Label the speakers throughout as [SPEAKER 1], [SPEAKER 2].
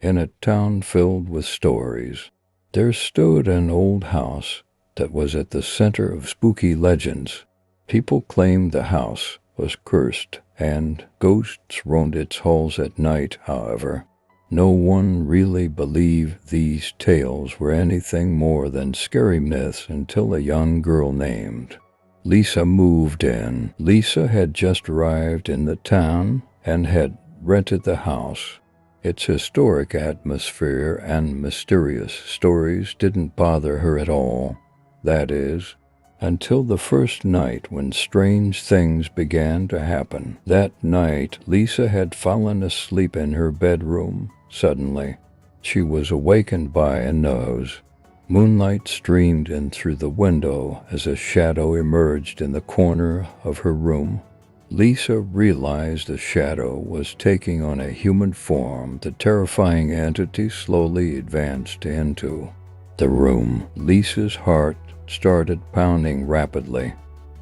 [SPEAKER 1] In a town filled with stories, there stood an old house that was at the center of spooky legends. People claimed the house was cursed and ghosts roamed its halls at night, however. No one really believed these tales were anything more than scary myths until a young girl named Lisa moved in. Lisa had just arrived in the town and had rented the house. Its historic atmosphere and mysterious stories didn't bother her at all. That is, until the first night when strange things began to happen. That night, Lisa had fallen asleep in her bedroom. Suddenly, she was awakened by a noise. Moonlight streamed in through the window as a shadow emerged in the corner of her room. Lisa realized the shadow was taking on a human form. The terrifying entity slowly advanced into the room. Lisa's heart started pounding rapidly,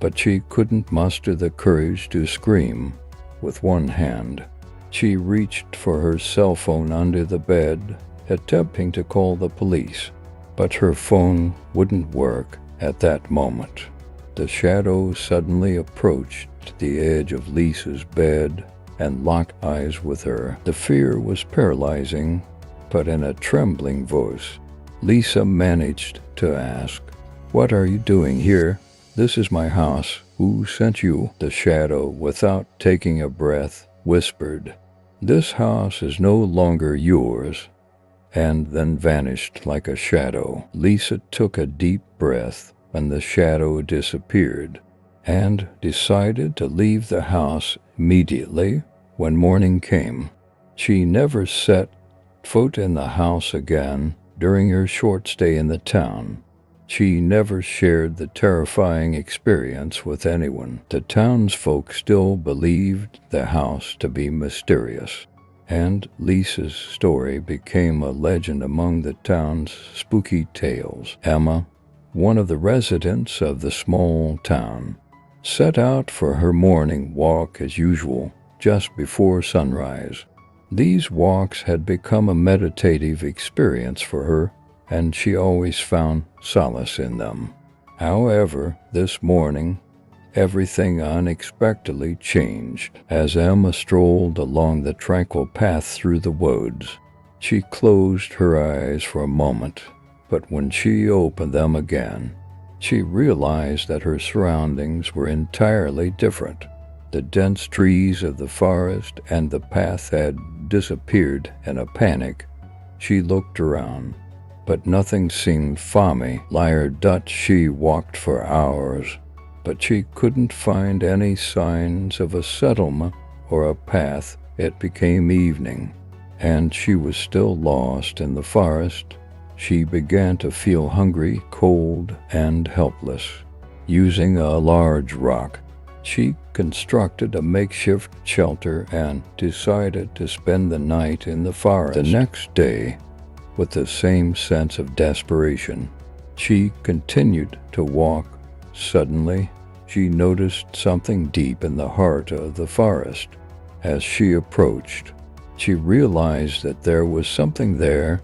[SPEAKER 1] but she couldn't muster the courage to scream. With one hand, she reached for her cell phone under the bed, attempting to call the police, but her phone wouldn't work at that moment. The shadow suddenly approached the edge of Lisa's bed and locked eyes with her. The fear was paralyzing, but in a trembling voice, Lisa managed to ask, "What are you doing here? This is my house. Who sent you?" The shadow, without taking a breath, whispered, "This house is no longer yours," and then vanished like a shadow. Lisa took a deep breath when the shadow disappeared and decided to leave the house immediately when morning came. She never set foot in the house again during her short stay in the town. She never shared the terrifying experience with anyone. The townsfolk still believed the house to be mysterious, and Lisa's story became a legend among the town's spooky tales. Emma, one of the residents of the small town, set out for her morning walk as usual, just before sunrise. These walks had become a meditative experience for her, and she always found solace in them. However, this morning, everything unexpectedly changed. As Emma strolled along the tranquil path through the woods, she closed her eyes for a moment, but when she opened them again, she realized that her surroundings were entirely different. The dense trees of the forest and the path had disappeared. In a panic, she looked around, but nothing seemed familiar. She walked for hours, but she couldn't find any signs of a settlement or a path. It became evening, and she was still lost in the forest. She began to feel hungry, cold, and helpless. Using a large rock, she constructed a makeshift shelter and decided to spend the night in the forest. The next day, with the same sense of desperation, she continued to walk. Suddenly, she noticed something deep in the heart of the forest. As she approached, she realized that there was something there.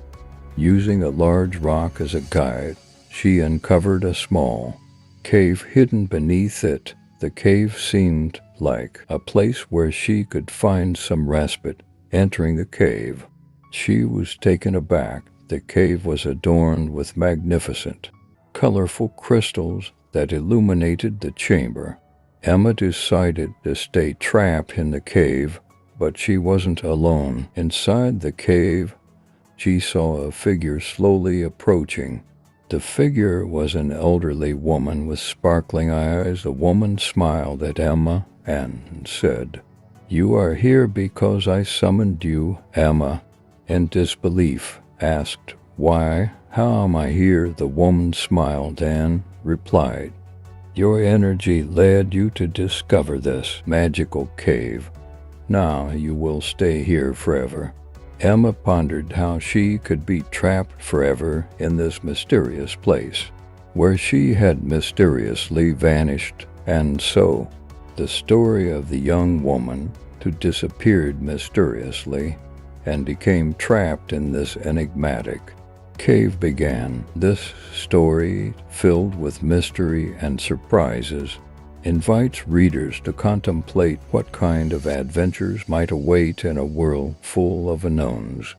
[SPEAKER 1] Using a large rock as a guide, she uncovered a small cave hidden beneath it. The cave seemed like a place where she could find some respite. Entering the cave, she was taken aback. The cave was adorned with magnificent, colorful crystals that illuminated the chamber. Emma decided to stay trapped in the cave, but she wasn't alone. Inside the cave, she saw a figure slowly approaching. The figure was an elderly woman with sparkling eyes. The woman smiled at Emma and said, "You are here because I summoned you." Emma, in disbelief, asked, "Why? How am I here?" The woman smiled and replied, "Your energy led you to discover this magical cave. Now you will stay here forever." Emma pondered how she could be trapped forever in this mysterious place, where she had mysteriously vanished, and so the story of the young woman who disappeared mysteriously and became trapped in this enigmatic cave began. This story, filled with mystery and surprises, invites readers to contemplate what kind of adventures might await in a world full of unknowns.